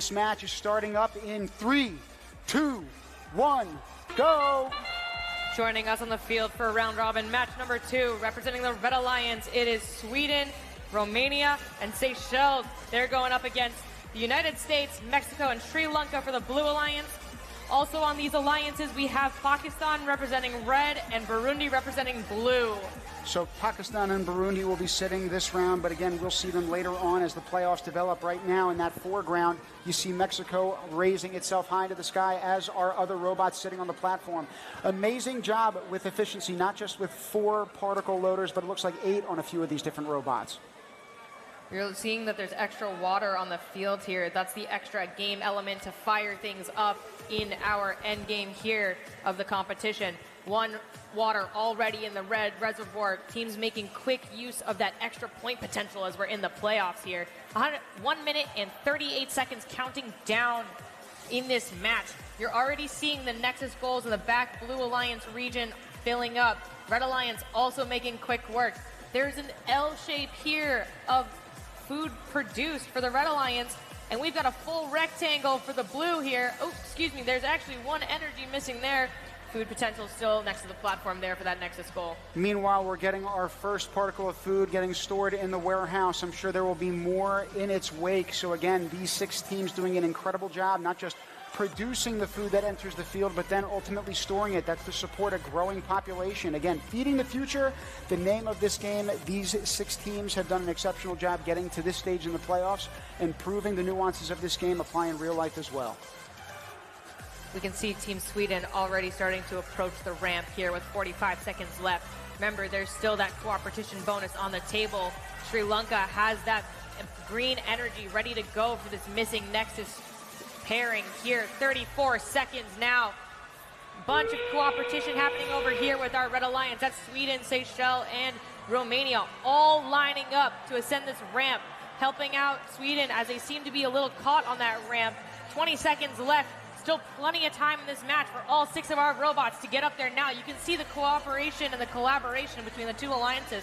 This match is starting up in 3, 2, 1, go! Joining us on the field for round robin match number 2, representing the Red Alliance, it is Sweden, Romania, and Seychelles. They're going up against the United States, Mexico, and Sri Lanka for the Blue Alliance. Also on these alliances, we have Pakistan representing red and Burundi representing blue. So Pakistan and Burundi will be sitting this round, but again, we'll see them later on as the playoffs develop. Right now in that foreground, you see Mexico raising itself high to the sky, as are other robots sitting on the platform. Amazing job with efficiency, not just with 4 particle loaders, but it looks like 8 on a few of these different robots. You're seeing that there's extra water on the field here. That's the extra game element to fire things up in our end game here of the competition. 1 water already in the red reservoir. Teams making quick use of that extra point potential as we're in the playoffs here. 1 minute and 38 seconds counting down in this match. You're already seeing the Nexus goals in the back Blue Alliance region filling up. Red Alliance also making quick work. There's an L shape here of food produced for the Red Alliance, and we've got a full rectangle for the blue here. Oh, excuse me, there's actually 1 energy missing there. Food potential still next to the platform there for that Nexus goal. Meanwhile, we're getting our first particle of food getting stored in the warehouse. I'm sure there will be more in its wake. So again, these 6 teams doing an incredible job, not just producing the food that enters the field, but then ultimately storing it. That's to support a growing population. Again, feeding the future, the name of this game. These 6 teams have done an exceptional job getting to this stage in the playoffs and proving the nuances of this game apply in real life as well. We can see Team Sweden already starting to approach the ramp here with 45 seconds left. Remember, there's still that cooperation bonus on the table. Sri Lanka has that green energy ready to go for this missing Nexus pairing here. 34 seconds now. Bunch of cooperation happening over here with our Red Alliance. That's Sweden, Seychelles, and Romania all lining up to ascend this ramp, helping out Sweden as they seem to be a little caught on that ramp. 20 seconds left. Still plenty of time in this match for all 6 of our robots to get up there now. You can see the cooperation and the collaboration between the 2 alliances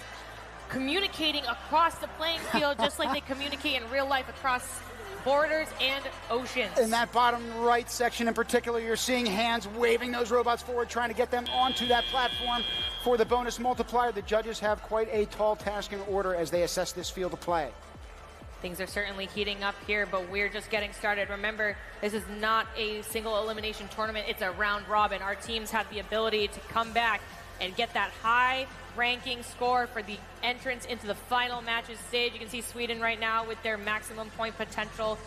communicating across the playing field just like they communicate in real life across borders and oceans. In that bottom right section in particular, you're seeing hands waving those robots forward, trying to get them onto that platform for the bonus multiplier. The judges have quite a tall task in order as they assess this field of play. Things are certainly heating up here, but we're just getting started. Remember, this is not a single elimination tournament. It's a round robin. Our teams have the ability to come back and get that high ranking score for the entrance into the final matches stage. You can see Sweden right now with their maximum point potential.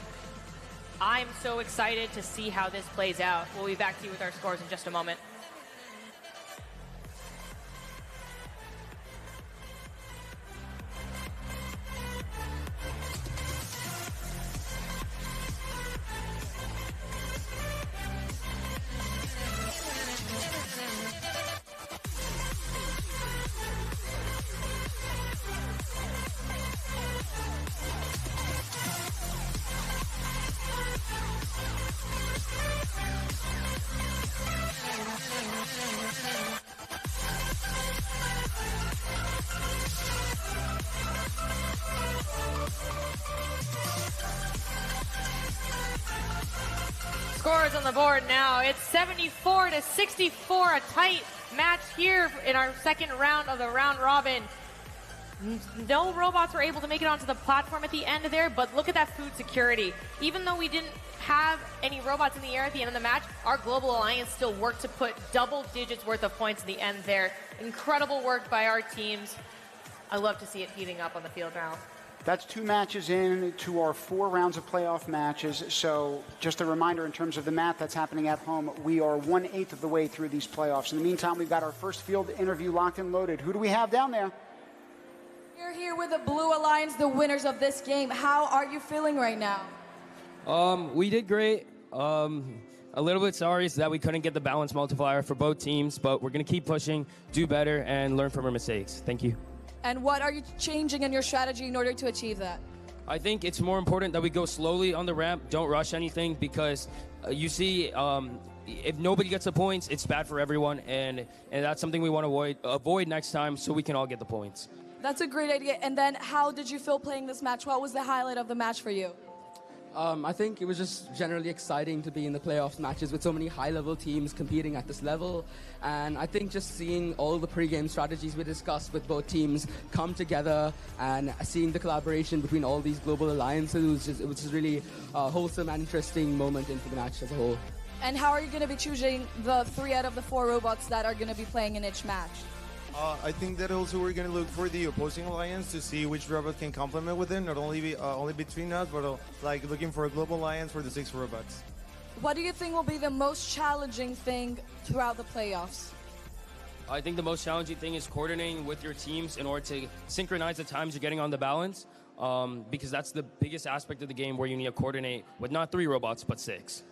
I'm so excited to see how this plays out. We'll be back to you with our scores in just a moment. Scores on the board now. It's 74 to 64, a tight match here in our second round of the round robin. No robots were able to make it onto the platform at the end there, but look at that food security. Even though we didn't have any robots in the air at the end of the match, our Global Alliance still worked to put double digits worth of points at the end there. Incredible work by our teams. I love to see it heating up on the field now. That's 2 matches in to our 4 rounds of playoff matches. So just a reminder in terms of the math that's happening at home, we are 1/8 of the way through these playoffs. In the meantime, we've got our first field interview locked and loaded. Who do we have down there? You're here with the Blue Alliance, the winners of this game. How are you feeling right now? We did great. A little bit sorry that we couldn't get the balance multiplier for both teams, but we're going to keep pushing, do better, and learn from our mistakes. Thank you. And what are you changing in your strategy in order to achieve that? I think it's more important that we go slowly on the ramp, don't rush anything, because you see, if nobody gets the points, it's bad for everyone, and that's something we want to avoid next time so we can all get the points. That's a great idea. And then how did you feel playing this match? What was the highlight of the match for you? I think it was just generally exciting to be in the playoffs matches with so many high-level teams competing at this level. And I think just seeing all the pre-game strategies we discussed with both teams come together and seeing the collaboration between all these global alliances, it was just really a wholesome and interesting moment into the match as a whole. And how are you going to be choosing the 3 out of the 4 robots that are going to be playing in each match? I think that also we're going to look for the opposing alliance to see which robot can complement with it, not only only between us, but like looking for a global alliance for the 6 robots. What do you think will be the most challenging thing throughout the playoffs? I think the most challenging thing is coordinating with your teams in order to synchronize the times you're getting on the balance, because that's the biggest aspect of the game where you need to coordinate with not 3 robots, but 6.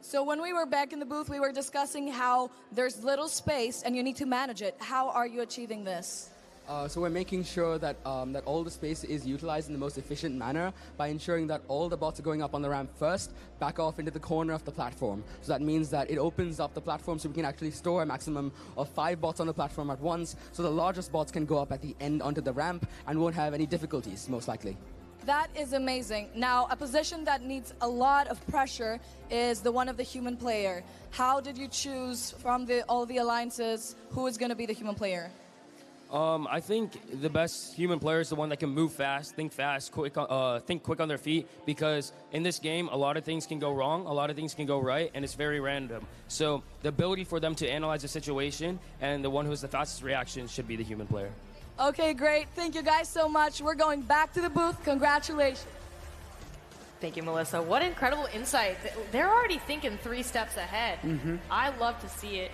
So when we were back in the booth, we were discussing how there's little space and you need to manage it. How are you achieving this? So we're making sure that that all the space is utilized in the most efficient manner by ensuring that all the bots are going up on the ramp first, back off into the corner of the platform. So that means that it opens up the platform so we can actually store a maximum of 5 bots on the platform at once, so the largest bots can go up at the end onto the ramp and won't have any difficulties, most likely. That is amazing. Now, a position that needs a lot of pressure is the one of the human player. How did you choose from all the alliances who is going to be the human player? I think the best human player is the one that can move fast, think quick on their feet, because in this game, a lot of things can go wrong, a lot of things can go right, and it's very random. So the ability for them to analyze the situation and the one who has the fastest reaction should be the human player. Okay, great. Thank you guys so much. We're going back to the booth. Congratulations. Thank you, Melissa. What incredible insight. They're already thinking 3 steps ahead. I love to see it.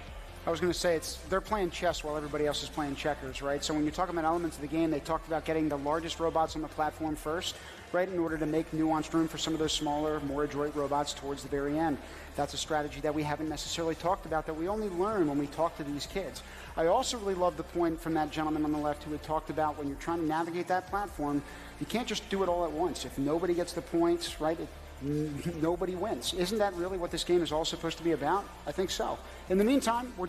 I was going to say, they're playing chess while everybody else is playing checkers, right? So when you're talking about elements of the game, they talked about getting the largest robots on the platform first, right, in order to make nuanced room for some of those smaller, more adroit robots towards the very end. That's a strategy that we haven't necessarily talked about, that we only learn when we talk to these kids. I also really love the point from that gentleman on the left who had talked about when you're trying to navigate that platform, you can't just do it all at once. If nobody gets the points, right, nobody wins. Isn't that really what this game is all supposed to be about? I think so. In the meantime, we're